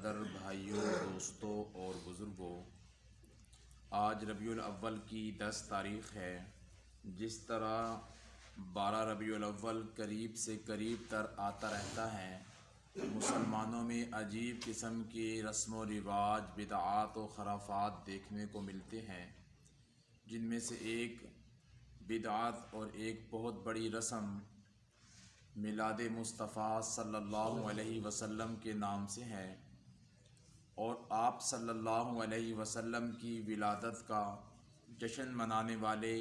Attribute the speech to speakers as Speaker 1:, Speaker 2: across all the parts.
Speaker 1: برادر، بھائیوں، دوستوں اور بزرگوں، آج ربیع الاول کی 10 تاریخ ہے۔ جس طرح 12 ربیع الاول قریب سے قریب تر آتا رہتا ہے، مسلمانوں میں عجیب قسم کے رسم و رواج، بدعات و خرافات دیکھنے کو ملتے ہیں، جن میں سے ایک بدعت اور ایک بہت بڑی رسم میلاد مصطفیٰ صلی اللہ علیہ وسلم کے نام سے ہے، اور آپ صلی اللہ علیہ وسلم کی ولادت کا جشن منانے والے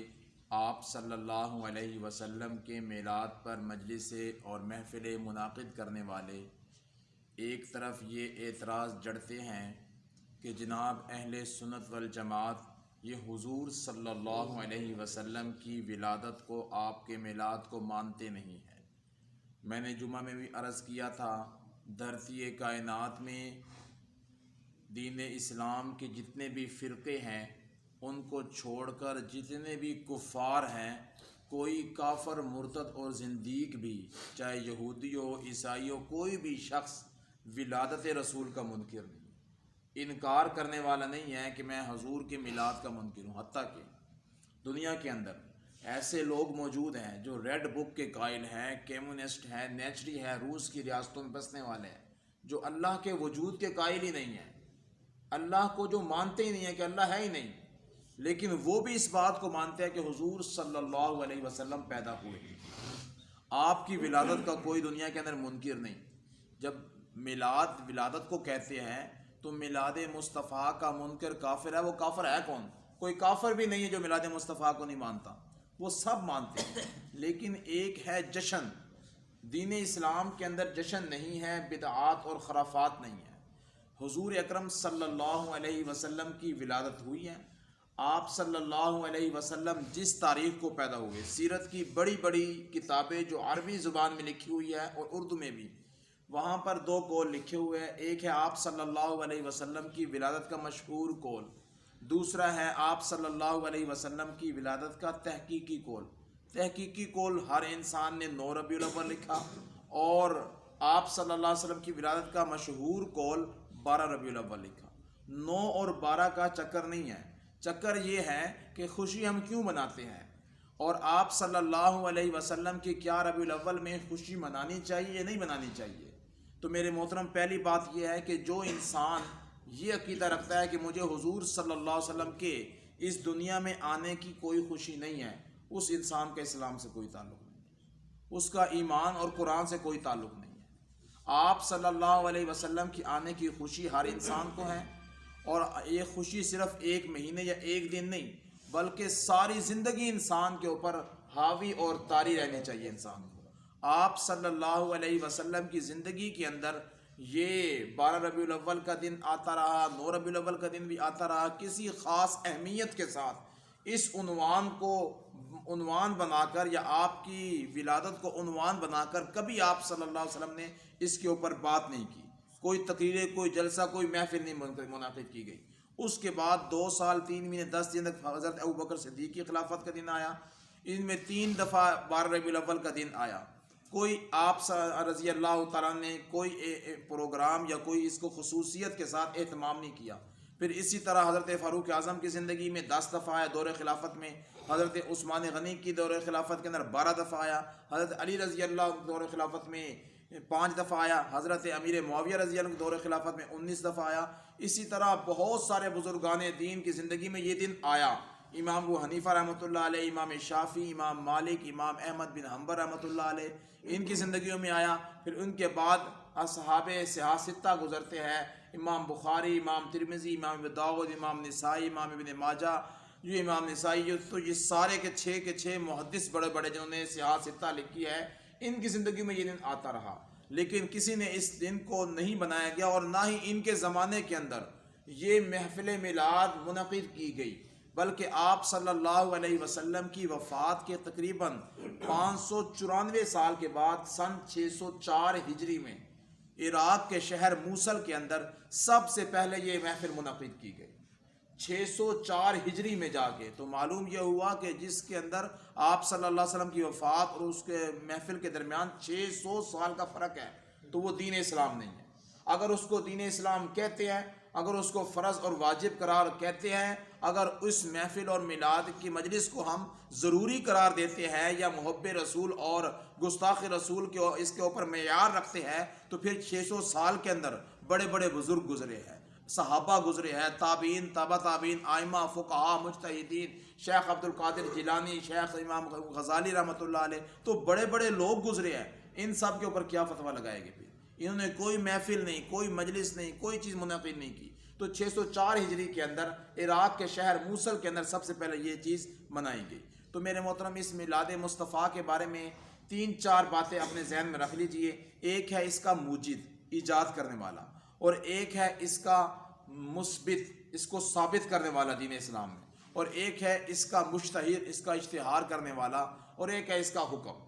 Speaker 1: آپ صلی اللہ علیہ وسلم کے میلاد پر مجلسیں اور محفلیں منعقد کرنے والے ایک طرف یہ اعتراض جڑتے ہیں کہ جناب اہل سنت والجماعت یہ حضور صلی اللہ علیہ وسلم کی ولادت کو، آپ کے میلاد کو مانتے نہیں ہیں۔ میں نے جمعہ میں بھی عرض کیا تھا، دھرتی کائنات میں دین اسلام کے جتنے بھی فرقے ہیں ان کو چھوڑ کر جتنے بھی کفار ہیں، کوئی کافر، مرتد اور زندیق بھی، چاہے یہودی ہو، عیسائی ہو، کوئی بھی شخص ولادت رسول کا منکر نہیں، انکار کرنے والا نہیں ہے کہ میں حضور کے میلاد کا منکر ہوں۔ حتیٰ کہ دنیا کے اندر ایسے لوگ موجود ہیں جو ریڈ بک کے قائل ہیں، کمیونسٹ ہیں، نیچری ہیں، روس کی ریاستوں میں بسنے والے ہیں، جو اللہ کے وجود کے قائل ہی نہیں ہیں، اللہ کو جو مانتے ہی نہیں ہیں کہ اللہ ہے ہی نہیں، لیکن وہ بھی اس بات کو مانتے ہیں کہ حضور صلی اللہ علیہ وسلم پیدا ہوئے۔ آپ کی ولادت کا کوئی دنیا کے اندر منکر نہیں۔ جب ولادت کو کہتے ہیں تو میلاد مصطفیٰ کا منکر کافر ہے۔ وہ کافر ہے کون؟ کوئی کافر بھی نہیں ہے جو میلاد مصطفیٰ کو نہیں مانتا، وہ سب مانتے ہیں۔ لیکن ایک ہے جشن، دین اسلام کے اندر جشن نہیں ہے، بدعات اور خرافات نہیں ہے۔ حضور اکرم صلی اللہ علیہ وسلم کی ولادت ہوئی ہے۔ آپ صلی اللہ علیہ وسلم جس تاریخ کو پیدا ہوئے، سیرت کی بڑی بڑی کتابیں جو عربی زبان میں لکھی ہوئی ہے اور اردو میں بھی، وہاں پر 2 قول لکھے ہوئے ہیں۔ ایک ہے آپ صلی اللہ علیہ وسلم کی ولادت کا مشہور قول، دوسرا ہے آپ صلی اللہ علیہ وسلم کی ولادت کا تحقیقی قول۔ تحقیقی قول ہر انسان نے 9 ربیع الاول لکھا، اور آپ صلی اللہ علیہ وسلم کی ولادت کا مشہور قول 12 ربیع الاول لکھا۔ 9 اور 12 کا چکر نہیں ہے، چکر یہ ہے کہ خوشی ہم کیوں مناتے ہیں، اور آپ صلی اللہ علیہ وسلم کی کیا ربیع الاول میں خوشی منانی چاہیے یا نہیں منانی چاہیے۔ تو میرے محترم، پہلی بات یہ ہے کہ جو انسان یہ عقیدہ رکھتا ہے کہ مجھے حضور صلی اللہ علیہ وسلم کے اس دنیا میں آنے کی کوئی خوشی نہیں ہے، اس انسان کا اسلام سے کوئی تعلق نہیں، اس کا ایمان اور قرآن سے کوئی تعلق نہیں ہے۔ آپ صلی اللہ علیہ وسلم کی آنے کی خوشی ہر انسان کو ہے، اور یہ خوشی صرف 1 مہینے یا 1 دن نہیں، بلکہ ساری زندگی انسان کے اوپر حاوی اور طاری رہنی چاہیے انسان کو۔ آپ صلی اللہ علیہ وسلم کی زندگی کے اندر یہ 12 ربیع الاول کا دن آتا رہا، 9 ربیع الاول کا دن بھی آتا رہا، کسی خاص اہمیت کے ساتھ اس عنوان کو عنوان بنا کر، یا آپ کی ولادت کو عنوان بنا کر کبھی آپ صلی اللہ علیہ وسلم نے اس کے اوپر بات نہیں کی، کوئی تقریر، کوئی جلسہ، کوئی محفل نہیں منعقد کی گئی۔ اس کے بعد 2 سال 3 مہینے 10 دن تک حضرت ابوبکر صدیق کی خلافت کا دن آیا، ان میں 3 دفعہ 12 ربیع الاول کا دن آیا۔ کوئی آپ رضی اللہ تعالیٰ نے کوئی پروگرام یا کوئی اس کو خصوصیت کے ساتھ اہتمام نہیں کیا۔ پھر اسی طرح حضرت فاروق اعظم کی زندگی میں 10 دفعہ آیا دور خلافت میں، حضرت عثمان غنی کی دور خلافت کے اندر 12 دفعہ آیا، حضرت علی رضی اللہ دور خلافت میں 5 دفعہ آیا، حضرت امیر معاویہ رضی اللہ دور خلافت میں 19 دفعہ آیا۔ اسی طرح بہت سارے بزرگان دین کی زندگی میں یہ دن آیا۔ امام ابو حنیفہ رحمۃ اللہ علیہ، امام شافعی، امام مالک، امام احمد بن حنبل رحمۃ اللہ علیہ، ان کی زندگیوں میں آیا۔ پھر ان کے بعد اصحاب سیاستہ گزرتے ہیں، امام بخاری، امام ترمذی، امام ابو داؤد، امام نسائی، امام ابن ماجہ۔ یہ امام نسائی تو یہ سارے کے 6 محدث بڑے بڑے جنہوں نے سیاستہ لکھی ہے، ان کی زندگی میں یہ دن آتا رہا، لیکن کسی نے اس دن کو نہیں بنایا گیا، اور نہ ہی ان کے زمانے کے اندر یہ محفل میلاد منعقد کی گئی، بلکہ آپ صلی اللہ علیہ وسلم کی وفات کے تقریباً 594 سال کے بعد سن 604 ہجری میں عراق کے شہر موصل کے اندر سب سے پہلے یہ محفل منعقد کی گئی، 604 ہجری میں جا کے۔ تو معلوم یہ ہوا کہ جس کے اندر آپ صلی اللہ علیہ وسلم کی وفات اور اس کے محفل کے درمیان 600 سال کا فرق ہے، تو وہ دین اسلام نہیں ہے۔ اگر اس کو دین اسلام کہتے ہیں، اگر اس کو فرض اور واجب قرار کہتے ہیں، اگر اس محفل اور میلاد کی مجلس کو ہم ضروری قرار دیتے ہیں یا محب رسول اور گستاخ رسول کے اس کے اوپر معیار رکھتے ہیں، تو پھر 600 سال کے اندر بڑے بڑے بزرگ گزرے ہیں، صحابہ گزرے ہیں، تابعین، تابع تابعین، ائمہ، فقہاء، مجتہدین، شیخ عبد القادر جیلانی، شیخ امام غزالی رحمۃ اللہ علیہ، تو بڑے بڑے لوگ گزرے ہیں، ان سب کے اوپر کیا فتویٰ لگائے گے؟ پھر انہوں نے کوئی محفل نہیں، کوئی مجلس نہیں، کوئی چیز منعقد نہیں کی۔ تو 604 ہجری کے اندر عراق کے شہر موصل کے اندر سب سے پہلے یہ چیز منائی گئی۔ تو میرے محترم، اس میلاد مصطفیٰ کے بارے میں 3-4 باتیں اپنے ذہن میں رکھ لیجئے۔ ایک ہے اس کا موجد، ایجاد کرنے والا، اور ایک ہے اس کا مثبت، اس کو ثابت کرنے والا دین اسلام میں، اور ایک ہے اس کا مشتہر، اس کا اشتہار کرنے والا، اور ایک ہے اس کا حکم،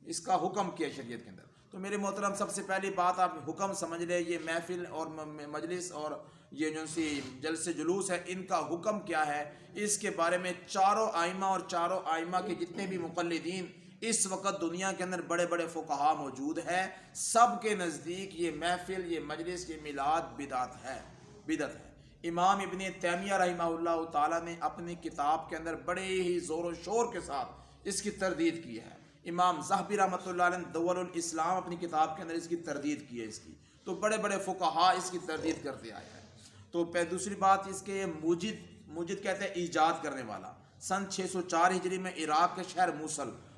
Speaker 1: اس کا حکم کیا شریعت کے اندر۔ تو میرے محترم، سب سے پہلی بات آپ حکم سمجھ لیں، یہ محفل اور مجلس اور یہ جو سی جلسے جلوس ہے، ان کا حکم کیا ہے، اس کے بارے میں چاروں ائمہ اور چاروں ائمہ کے جتنے بھی مقلدین اس وقت دنیا کے اندر بڑے بڑے فقہاء موجود ہیں، سب کے نزدیک یہ محفل، یہ مجلس، یہ میلاد بدعت ہے، بدعت ہے۔ امام ابن تیمیہ رحمہ اللہ تعالیٰ نے اپنی کتاب کے اندر بڑے ہی زور و شور کے ساتھ اس کی تردید کی ہے۔ امام ذہبی رحمۃ اللہ علیہ نے دول الاسلام اپنی کتاب کے اندر اس کی تردید کی ہے اس کی۔ تو بڑے بڑے فقہاء اس کی تردید کرتے آئے ہیں۔ تو دوسری بات اس کے موجد کہتے ہیں ایجاد کرنے والا۔ سن 604 ہجری میں عراق کے شہر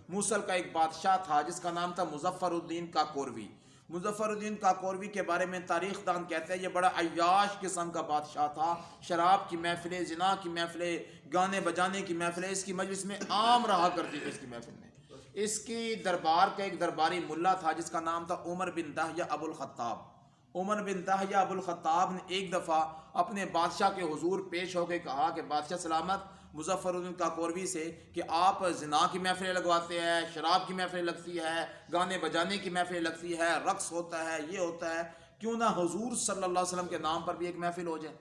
Speaker 1: موصل کا ایک بادشاہ تھا جس کا نام تھا مظفر الدین کاکوروی۔ مظفر الدین کاکوروی کے بارے میں تاریخ دان کہتے ہیں یہ بڑا عیاش قسم کا بادشاہ تھا۔ شراب کی محفلیں، زنا کی محفلیں، گانے بجانے کی محفلیں اس کی مجلس میں عام رہا کرتی تھی۔ اس کی محفل میں اس کی دربار کا ایک درباری ملا تھا جس کا نام تھا عمر بن دہیہ ابو الخطاب۔ عمر بن دہیہ ابو الخطاب نے ایک دفعہ اپنے بادشاہ کے حضور پیش ہو کے کہا کہ بادشاہ سلامت، مظفر الدین کاکوروی سے کہ آپ زنا کی محفلیں لگواتے ہیں، شراب کی محفلیں لگتی ہے، گانے بجانے کی محفلیں لگتی ہے، رقص ہوتا ہے، یہ ہوتا ہے، کیوں نہ حضور صلی اللہ علیہ وسلم کے نام پر بھی ایک محفل ہو جائے؟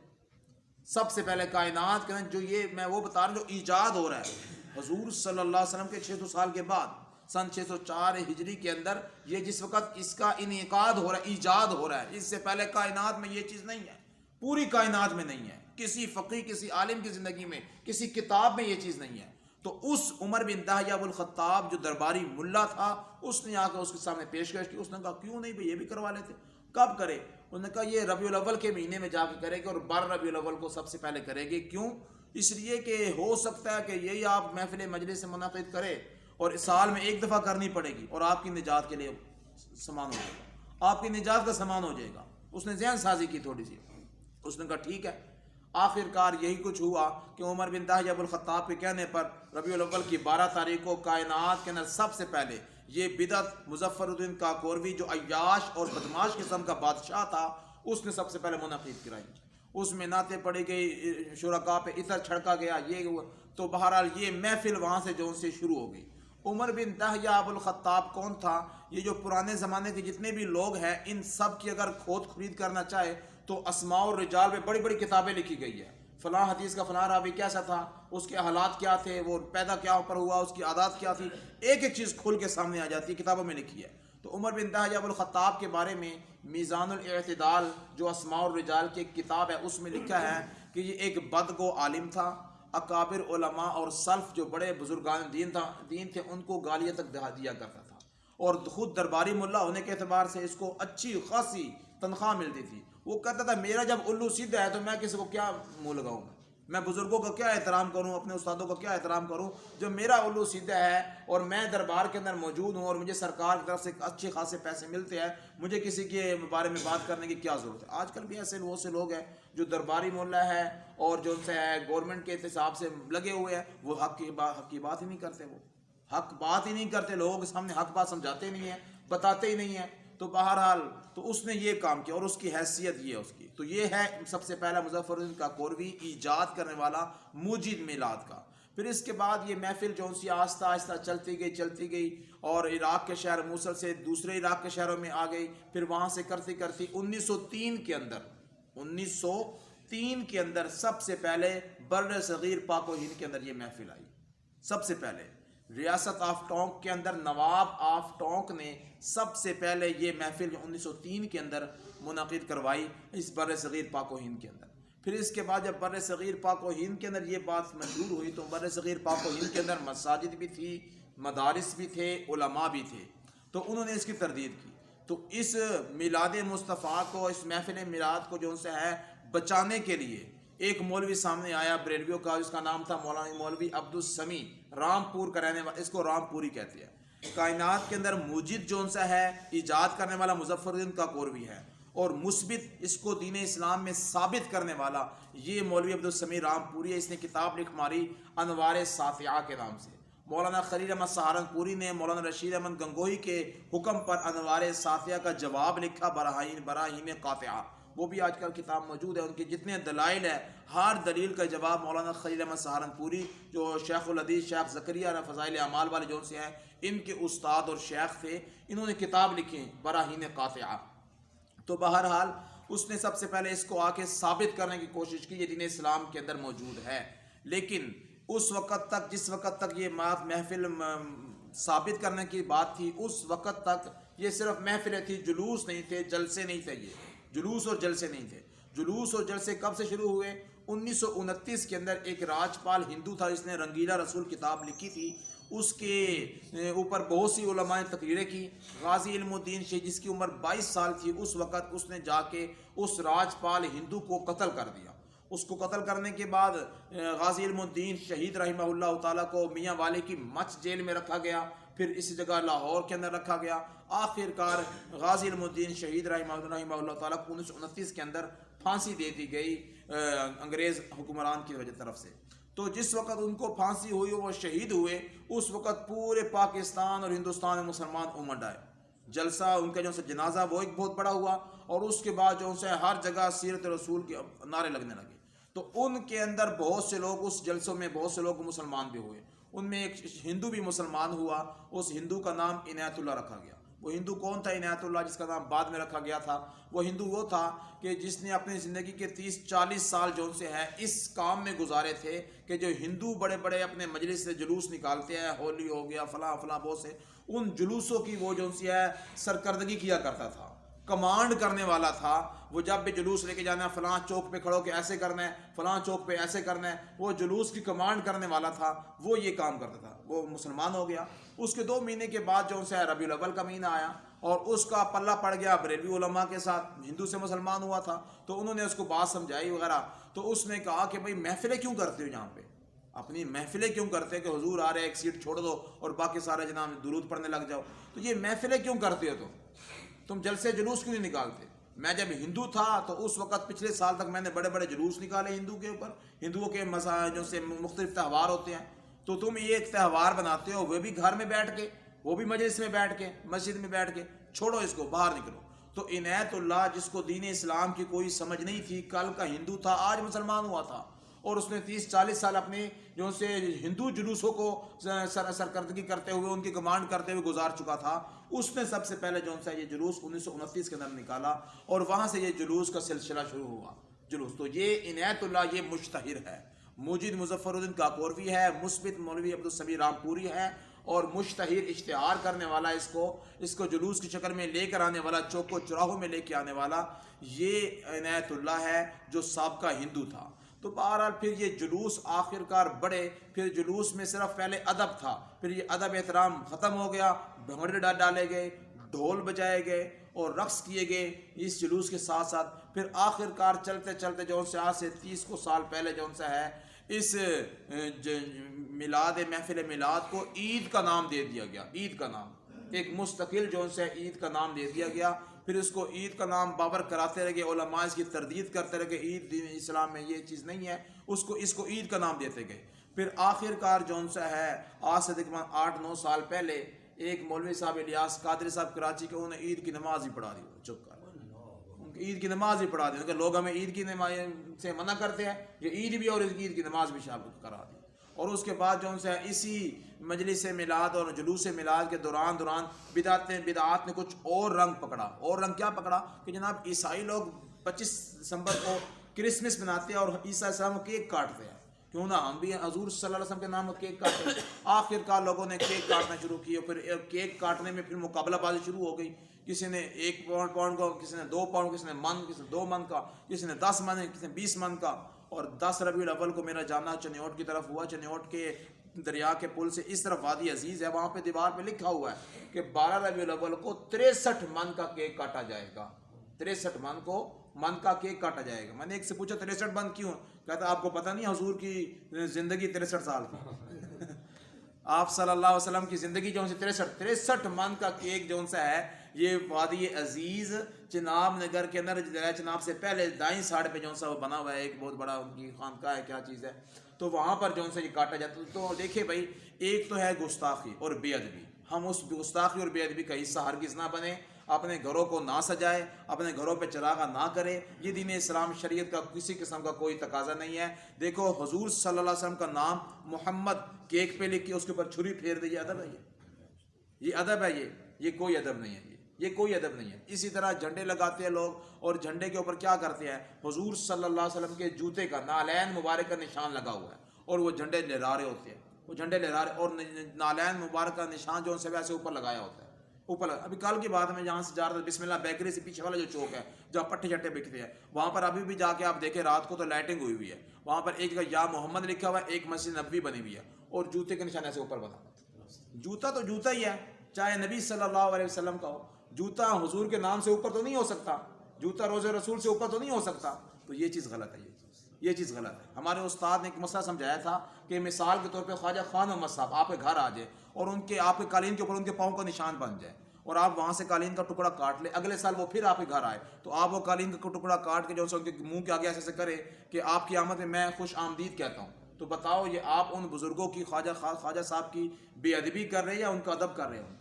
Speaker 1: سب سے پہلے کائنات کے اندر جو یہ میں وہ بتا رہا ہوں جو ایجاد ہو رہا ہے حضور صلی اللہ علیہ وسلم کے 600 سال کے بعد، سن 604 ہجری کے اندر یہ جس وقت اس کا انعقاد ہو رہا ہے، ایجاد ہو رہا ہے، اس سے پہلے کائنات میں یہ چیز نہیں ہے، پوری کائنات میں نہیں ہے، کسی فقیہ، کسی عالم کی زندگی میں، کسی کتاب میں یہ چیز نہیں ہے۔ تو اس عمر بن دہیہ ابو الخطاب جو درباری ملا تھا، اس نے آ کر اس کے سامنے پیشکش کی۔ اس نے کہا کیوں نہیں بھئی، یہ بھی کروا لیتے۔ کب کرے؟ انہوں نے کہا یہ ربیع الاول کے مہینے میں جا کے کرے گے، اور 12 ربیع الاول کو سب سے پہلے کرے گے۔ کیوں؟ اس لیے کہ ہو سکتا ہے کہ یہی آپ محفل مجلس سے منعقد کرے اور سال میں ایک دفعہ کرنی پڑے گی اور آپ کی نجات کے لیے سامان ہو جائے گا، آپ کی نجات کا سامان ہو جائے گا۔ اس نے ذہن سازی کی تھوڑی سی، اس نے کہا ٹھیک ہے۔ آخر کار یہی کچھ ہوا کہ عمر بن دہیہ ابو الخطاب کے کہنے پر ربیع الاول کی 12 تاریخ کو کائنات کے اندر سب سے پہلے یہ بدعت مظفر الدین کاکوروی جو عیاش اور بدماش قسم کا بادشاہ تھا، اس نے سب سے پہلے منعقد کرائی۔ اس میں نعتیں پڑھی گئی، شرکاء پہ عطر چھڑکا گیا، یہ تو بہرحال یہ محفل وہاں سے جو ان سے شروع ہو گئی۔ عمر بن دہیہ ابو الخطاب کون تھا؟ یہ جو پرانے زمانے کے جتنے بھی لوگ ہیں، ان سب کی اگر کھود خرید کرنا چاہے تو اسماء الرجال میں بڑی بڑی کتابیں لکھی گئی ہے۔ فلاں حدیث کا فلاں راوی کیسا تھا، اس کے حالات کیا تھے، وہ پیدا کیا پر ہوا، اس کی عادات کیا تھی، ایک ایک چیز کھل کے سامنے آ جاتی ہے، کتابوں میں لکھی ہے۔ تو عمر بن دہیہ ابو الخطاب کے بارے میں میزان الاعتدال جو اسماء الرجال کی ایک کتاب ہے، اس میں لکھا ہے کہ یہ ایک بدگو عالم تھا۔ اکابر علماء اور سلف جو بڑے بزرگان دین تھے ان کو گالیاں تک دیا کرتا تھا، اور خود درباری ملا ہونے کے اعتبار سے اس کو اچھی خاصی تنخواہ ملتی تھی۔ وہ کہتا تھا میرا جب الو سیدھا ہے تو میں کسی کو کیا منہ لگاؤں گا، میں بزرگوں کا کیا احترام کروں، اپنے استادوں کا کیا احترام کروں، جو میرا الو سیدھا ہے اور میں دربار کے اندر موجود ہوں اور مجھے سرکار کی طرف سے اچھے خاصے پیسے ملتے ہیں، مجھے کسی کے بارے میں بات کرنے کی کیا ضرورت ہے۔ آج کل بھی ایسے بہت سے لوگ ہیں جو درباری مولا ہے اور جو ان سے ہے گورنمنٹ کے حساب سے لگے ہوئے ہیں، وہ حق کی بات ہی نہیں کرتے، وہ حق بات ہی نہیں کرتے، لوگوں کے سامنے حق بات سمجھاتے نہیں ہیں، بتاتے ہی نہیں ہیں۔ تو بہرحال تو اس نے یہ کام کیا اور اس کی حیثیت یہ ہے اس کی۔ تو یہ ہے سب سے پہلا مظفر الدین کاکوروی، ایجاد کرنے والا، موجد میلاد کا۔ پھر اس کے بعد یہ محفل جو سی آہستہ آہستہ چلتی گئی اور عراق کے شہر موصل سے دوسرے عراق کے شہروں میں آ گئی، پھر وہاں سے کرتی 1903 کے اندر سب سے پہلے بر صغیر پاک و ہند کے اندر یہ محفل آئی۔ سب سے پہلے ریاست آف ٹونک کے اندر نواب آف ٹونک نے سب سے پہلے یہ محفل 1903 کے اندر منعقد کروائی اس بر صغیر پاک و ہند کے اندر۔ پھر اس کے بعد جب بر صغیر پاک و ہند کے اندر یہ بات مشہور ہوئی تو بر صغیر پاک و ہند کے اندر مساجد بھی تھی، مدارس بھی تھے، علماء بھی تھے، تو انہوں نے اس کی تردید کی۔ تو اس میلاد مصطفیٰ کو، اس محفل میلاد کو جو ان سے ہے بچانے کے لیے ایک مولوی سامنے آیا بریلویوں کا، جس کا نام تھا مولانا مولوی عبدالسمیع، رامپور کا رہنے والا، اس کو رامپوری کہتے ہیں۔ کائنات کے اندر موجد جو ان سے ہے ایجاد کرنے والا مظفر الدین کاکوروی ہے، اور مثبت اس کو دین اسلام میں ثابت کرنے والا یہ مولوی عبدالسمیع رامپوری ہے۔ اس نے کتاب لکھ ماری انوار ساطعہ کے نام سے۔ مولانا خلیل احمد سہارنپوری نے مولانا رشید احمد گنگوہی کے حکم پر انوار ساطعہ کا جواب لکھا، براہین قاطعہ، وہ بھی آج کل کتاب موجود ہے۔ ان کے جتنے دلائل ہے ہر دلیل کا جواب مولانا خلیل احمد سہارنپوری جو شیخ الحدیث شیخ زکریا فضائل اعمال والے جو سے ہیں ان کے استاد اور شیخ تھے، انہوں نے کتاب لکھی براہین قاطعہ۔ تو بہرحال اس نے سب سے پہلے اس کو آ کے ثابت کرنے کی کوشش کی یہ دین اسلام کے اندر موجود ہے، لیکن اس وقت تک، جس وقت تک یہ محفل ثابت کرنے کی بات تھی، اس وقت تک یہ صرف محفلیں تھی، جلوس نہیں تھے، جلسے نہیں تھے، یہ جلوس اور جلسے نہیں تھے۔ جلوس اور جلسے کب سے شروع ہوئے؟ 1929 کے اندر ایک راجپال ہندو تھا جس نے رنگیلا رسول کتاب لکھی تھی، اس کے اوپر بہت سی علماء نے تقریریں کی۔ غازی علم الدین شیخ جس کی عمر 22 سال تھی اس وقت، اس نے جا کے اس راجپال ہندو کو قتل کر دیا۔ اس کو قتل کرنے کے بعد غازی علم الدین شہید رحمہ اللہ تعالیٰ کو میاں والے کی مچ جیل میں رکھا گیا، پھر اسی جگہ لاہور کے اندر رکھا گیا۔ آخر کار غازی علم الدین شہید رحمہ اللہ تعالیٰ کو 1929 کے اندر پھانسی دے دی گئی انگریز حکمران کی وجہ طرف سے۔ تو جس وقت ان کو پھانسی ہوئی وہ شہید ہوئے، اس وقت پورے پاکستان اور ہندوستان میں مسلمان امڈ آئے۔ جلسہ ان کا جو سے جنازہ وہ ایک بہت بڑا ہوا، اور اس کے بعد جو سے ہر جگہ سیرت رسول کے نعرے لگنے لگے۔ تو ان کے اندر بہت سے لوگ، اس جلسوں میں بہت سے لوگ مسلمان بھی ہوئے۔ ان میں ایک ہندو بھی مسلمان ہوا، اس ہندو کا نام عنایت اللہ رکھا گیا۔ وہ ہندو کون تھا عنایت اللہ جس کا نام بعد میں رکھا گیا تھا؟ وہ ہندو وہ تھا کہ جس نے اپنی زندگی کے 30-40 سال جو ان سے ہے اس کام میں گزارے تھے کہ جو ہندو بڑے بڑے اپنے مجلس سے جلوس نکالتے ہیں، ہولی ہو گیا، فلاں فلاں بہت سے، ان جلوسوں کی وہ جو ان سے ہے سرکردگی کیا کرتا تھا، کمانڈ کرنے والا تھا۔ وہ جب بھی جلوس لے کے جانا ہے فلاں چوک پہ کھڑو کہ ایسے کرنا ہے، فلاں چوک پہ ایسے کرنا ہے، وہ جلوس کی کمانڈ کرنے والا تھا، وہ یہ کام کرتا تھا۔ وہ مسلمان ہو گیا۔ اس کے 2 مہینے کے بعد جو ان سے ربیع الاول کا مہینہ آیا اور اس کا پلہ پڑ گیا بریلوی علماء کے ساتھ، ہندو سے مسلمان ہوا تھا، تو انہوں نے اس کو بات سمجھائی وغیرہ۔ تو اس نے کہا کہ بھئی محفلیں کیوں کرتے ہو یہاں پہ؟ اپنی محفلیں کیوں کرتے ہیں کہ حضور آ رہے ایک سیٹ چھوڑ دو اور باقی سارے جناب درود پڑھنے لگ جاؤ؟ تو یہ محفلیں کیوں کرتے ہو تم جلسے جلوس کیوں نہیں نکالتے؟ میں جب ہندو تھا تو اس وقت پچھلے سال تک میں نے بڑے بڑے جلوس نکالے ہندو کے اوپر، ہندوؤں کے جو سے مختلف تہوار ہوتے ہیں، تو تم یہ ایک تہوار بناتے ہو، وہ بھی گھر میں بیٹھ کے، وہ بھی مجلس میں بیٹھ کے، مسجد میں بیٹھ کے، چھوڑو اس کو، باہر نکلو۔ تو عنایت اللہ جس کو دین اسلام کی کوئی سمجھ نہیں تھی، کل کا ہندو تھا، آج مسلمان ہوا تھا، اور اس نے 30-40 سال اپنے جو سے ہندو جلوسوں کو سرکردگی کرتے ہوئے، ان کی کمانڈ کرتے ہوئے گزار چکا تھا۔ اس نے سب سے پہلے جو سے یہ جلوس 1929 کے اندر نکالا، اور وہاں سے یہ جلوس کا سلسلہ شروع ہوا جلوس۔ تو یہ عنایت اللہ یہ مشتہر ہے، موجد مظفر الدین کاکوروی ہے، مثبت مولوی عبدالسمیع رامپوری ہے، اور مشتہر اشتہار کرنے والا، اس کو جلوس کی شکل میں لے کر آنے والا، چوکوں چوراہوں میں لے کے آنے والا یہ عنایت اللہ ہے جو سابقہ ہندو تھا۔ تو بہرحال پھر یہ جلوس آخر کار بڑھے، پھر جلوس میں صرف پہلے ادب تھا، پھر یہ ادب احترام ختم ہو گیا، بھنگڑے ڈالے گئے، ڈھول بجائے گئے اور رقص کیے گئے اس جلوس کے ساتھ ساتھ۔ پھر آخر کار چلتے چلتے جو سے آج سے 30 سال پہلے جو سے ہے اس میلاد محفل میلاد کو عید کا نام دے دیا گیا، عید کا نام ایک مستقل جو سے عید کا نام دے دیا گیا۔ پھر اس کو عید کا نام بابر کراتے رہے، علماء اس کی تردید کرتے رہے کہ عید دین اسلام میں یہ چیز نہیں ہے، اس کو عید کا نام دیتے گئے۔ پھر آخر کار جو سے ہے آج سے تقریباً 8-9 سال پہلے ایک مولوی صاحب الیاس قادری صاحب کراچی کے، انہوں نے عید کی نماز ہی پڑھا دی، چپ کر عید کی نماز ہی پڑھا دی کہ لوگ ہمیں عید کی نماز سے منع کرتے ہیں، یہ عید بھی اور عید کی نماز بھی شامل کرا دی۔ اور اس کے بعد جو سے اسی مجلس میلاد اور جلوس میلاد کے دوران بدعات نے کچھ اور رنگ پکڑا۔ اور رنگ کیا پکڑا کہ جناب عیسائی لوگ 25 دسمبر کو کرسمس مناتے ہیں اور عیسیٰ علیہ السلام کو کیک کاٹتے ہیں، کیوں نہ ہم بھی حضور صلی اللہ علیہ وسلم کے نام پر کیک کاٹے. آخر کار لوگوں نے کیک کاٹنا شروع کیا, پھر کیک کاٹنے میں پھر مقابلہ بازی شروع ہو گئی. کسی نے 1 پاؤنڈ کا, کسی نے 2 پاؤنڈ, کسی نے من, کسی نے 2 من کا, کسی نے 10 من, کسی نے 20 من کا. اور 10 ربیع الاول کو میرا جانا چنیوٹ کی طرف ہوا. چنیوٹ کے دریا کے پل سے اس طرف وادی عزیز ہے, وہاں پہ دیوار پہ لکھا ہوا ہے کہ 12 ربیع الاول کو 63 من کا کیک کاٹا جائے گا. 63 من کا کیک کاٹا جائے گا. میں نے ایک سے پوچھا 63 من کیوں؟ کہتا آپ کو پتہ نہیں حضور کی زندگی 63 سال کی. آپ صلی اللہ علیہ وسلم کی زندگی جو 63 من کا کیک جو سا ہے, یہ وادی عزیز چناب نگر کے اندر, دریا چناب سے پہلے دائیں سائڈ پہ جو سا وہ بنا ہوا ہے, ایک بہت بڑا ان کی خانقاہ ہے, کیا چیز ہے, تو وہاں پر جو سا یہ کاٹا جاتا ہے. تو دیکھیں بھائی, ایک تو ہے گستاخی اور بے ادبی. ہم اس گستاخی اور بے ادبی کا حصہ ہرگز نہ بنے, اپنے گھروں کو نہ سجائے, اپنے گھروں پہ چراغا نہ کرے. یہ دین اسلام شریعت کا کسی قسم کا کوئی تقاضا نہیں ہے. دیکھو حضور صلی اللہ علیہ وسلم کا نام محمد کیک پہ لکھ کے اس کے اوپر چھری پھیر دے, یہ ادب ہے؟ یہ ادب ہے؟ یہ کوئی ادب نہیں ہے. یہ کوئی ادب نہیں ہے. اسی طرح جھنڈے لگاتے ہیں لوگ, اور جھنڈے کے اوپر کیا کرتے ہیں, حضور صلی اللہ علیہ وسلم کے جوتے کا نالین مبارک کا نشان لگا ہوا ہے, اور وہ جھنڈے لہرا رہے ہوتے ہیں. وہ جھنڈے لہرا رہے, اور نالین مبارک کا نشان جو ان سے ویسے اوپر لگایا ہوتا ہے. اوپر ابھی کل کی بات میں جہاں سے جا رہا تھا, بسم اللہ بیکری سے پیچھے والا جو چوک ہے جہاں پٹھے چٹے بکتے ہیں, وہاں پر ابھی بھی جا کے آپ دیکھیں رات کو تو لائٹنگ ہوئی ہوئی ہے. وہاں پر ایک جگہ یا محمد لکھا ہوا ہے, ایک مسجد نبوی بنی ہوئی ہے, اور جوتے کے نشان ایسے اوپر بنا. جوتا تو جوتا ہی ہے, چاہے نبی صلی اللہ علیہ وسلم کا ہو. جوتا حضور کے نام سے اوپر تو نہیں ہو سکتا, جوتا روز رسول سے اوپر تو نہیں ہو سکتا. تو یہ چیز غلط ہے. یہ چیز غلط ہے. ہمارے استاد نے ایک مسئلہ سمجھایا تھا کہ مثال کے طور پہ خواجہ خان محمد صاحب آپ کے گھر آ جائے, اور ان کے آپ کے قالین کے اوپر ان کے پاؤں کا نشان بن جائے, اور آپ وہاں سے قالین کا ٹکڑا کاٹ لے, اگلے سال وہ پھر آپ کے گھر آئے, تو آپ وہ قالین کا ٹکڑا کاٹ کے جو ان کے منہ کے آگے ایسے کرے کہ آپ کی آمد میں خوش آمدید کہتا ہوں. تو بتاؤ یہ آپ ان بزرگوں کی خواجہ صاحب کی بے ادبی کر رہے ہیں یا ان کا ادب کر رہے ہیں؟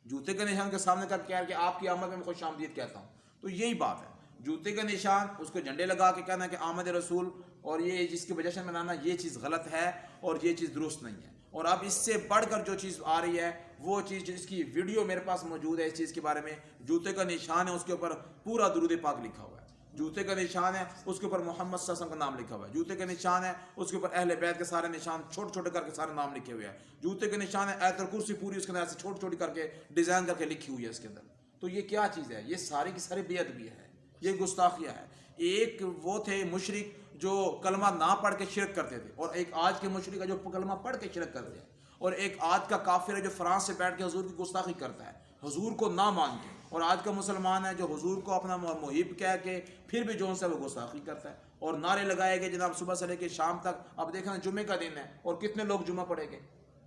Speaker 1: جوتے کے نشان کے سامنے کر کیا ہے کہ آپ کی آمد میں خوش آمدید کہتا ہوں. تو یہی بات ہے, جوتے کا نشان, اس کو جھنڈے لگا کے کہنا کہ آمد رسول, اور یہ جس کی وجہ سے منانا, یہ چیز غلط ہے اور یہ چیز درست نہیں ہے. اور اب اس سے بڑھ کر جو چیز آ رہی ہے, وہ چیز جس کی ویڈیو میرے پاس موجود ہے اس چیز کے بارے میں, جوتے کا نشان ہے, اس کے اوپر پورا درود پاک لکھا ہوا ہے. جوتے کا نشان ہے, اس کے اوپر محمد صلی اللہ علیہ وسلم کا نام لکھا ہوا ہے. جوتے کا نشان ہے, اس کے اوپر اہل بیت کے سارے نشان چھوٹے چھوٹے کر کے سارے نام لکھے ہوئے ہیں. جوتے کے نشان ہے آیت الکرسی پوری اس کے اندر ایسے چھوٹی چھوٹی کر کے ڈیزائن کر کے لکھی ہوئی ہے اس کے اندر. تو یہ کیا چیز ہے؟ یہ ساری کی ساری بے ادبی ہے, یہ گستاخیہ ہے. ایک وہ تھے مشرک جو کلمہ نہ پڑھ کے شرک کرتے تھے, اور ایک آج کے مشرک ہے جو کلمہ پڑھ کے شرک کرتے ہیں, اور ایک آج کا کافر ہے جو فرانس سے بیٹھ کے حضور کی گستاخی کرتا ہے, حضور کو نہ مان کے. اور آج کا مسلمان ہے جو حضور کو اپنا محب کہہ کے پھر بھی جو ہے وہ گستاخی کرتا ہے, اور نعرے لگائے گے جناب صبح سے لے کے شام تک. اب دیکھنا جمعے کا دن ہے, اور کتنے لوگ جمعہ پڑھیں گے,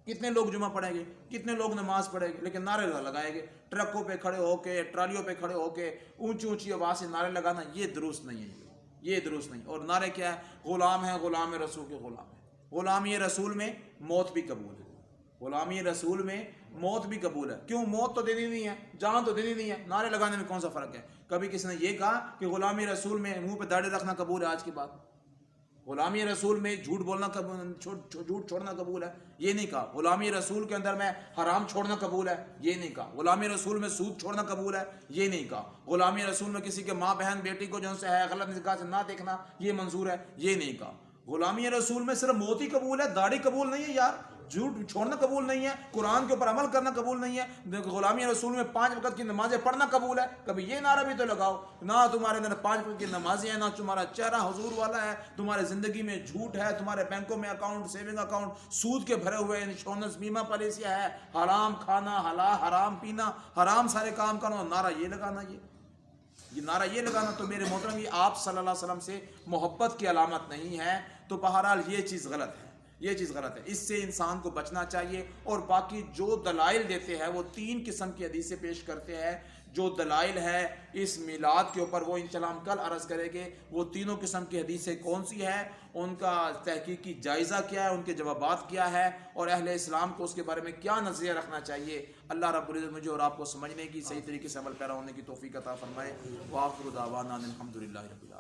Speaker 1: کتنے لوگ جمعہ پڑھیں گے, کتنے لوگ نماز پڑھیں گے, لیکن نعرے لگائیں گے. ٹرکوں پہ کھڑے ہو کے, ٹرالیوں پہ کھڑے ہو کے اونچی اونچی آواز سے نعرے لگانا, یہ درست نہیں ہے. یہ درست نہیں. اور نعرے کیا ہے؟ غلام ہے, غلام رسول کے غلام ہے. غلامی رسول میں موت بھی قبول ہے, غلامی رسول میں موت بھی قبول ہے. کیوں؟ موت تو دینی نہیں ہے, جان تو دینی نہیں ہے, نعرے لگانے میں کون سا فرق ہے؟ کبھی کسی نے یہ کہا کہ غلامی رسول میں منہ پہ داڑھی رکھنا قبول ہے؟ آج کی بات, غلامی رسول میں جھوٹ بولنا جھوٹ چھوڑنا قبول ہے؟ یہ نہیں کہا. غلامی رسول کے اندر میں حرام چھوڑنا قبول ہے؟ یہ نہیں کہا. غلامی رسول میں سود چھوڑنا قبول ہے؟ یہ نہیں کہا. غلامی رسول میں کسی کے ماں بہن بیٹی کو جو ہے غلط نگاہ سے نہ دیکھنا یہ منظور ہے؟ یہ نہیں کہا. غلامی رسول میں صرف موت ہی قبول ہے, داڑھی قبول نہیں ہے یار, جھوٹ چھوڑنا قبول نہیں ہے, قرآن کے اوپر عمل کرنا قبول نہیں ہے. غلامی رسول میں 5 وقت کی نمازیں پڑھنا قبول ہے. کبھی یہ نعرہ بھی تو لگاؤ, نہ تمہارے اندر 5 وقت کی نمازیں ہیں, نہ تمہارا چہرہ حضور والا ہے, تمہارے زندگی میں جھوٹ ہے, تمہارے بینکوں میں اکاؤنٹ, سیونگ اکاؤنٹ سود کے بھرے ہوئے, انشورنس بیمہ پالیسیاں ہے, حرام کھانا, حرام پینا, حرام سارے کام کرنا, نعرہ یہ لگانا, یہ نعرہ یہ لگانا. تو میرے محترم یہ آپ صلی اللہ علیہ وسلم سے محبت کی علامت نہیں ہے. تو بہرحال یہ چیز غلط ہے, یہ چیز غلط ہے. اس سے انسان کو بچنا چاہیے. اور باقی جو دلائل دیتے ہیں وہ 3 قسم کی حدیثیں پیش کرتے ہیں. جو دلائل ہے اس میلاد کے اوپر وہ انشاءاللہ ہم کل عرض کریں گے. وہ تینوں قسم کی حدیثیں کون سی ہے, ان کا تحقیقی جائزہ کیا ہے, ان کے جوابات کیا ہے, اور اہل اسلام کو اس کے بارے میں کیا نظریہ رکھنا چاہیے. اللہ رب العزت مجھے اور آپ کو سمجھنے کی, صحیح طریقے سے عمل پیرا ہونے کی توفیق عطا فرمائے. وآخر دعوانا الحمدللہ رب العالمین.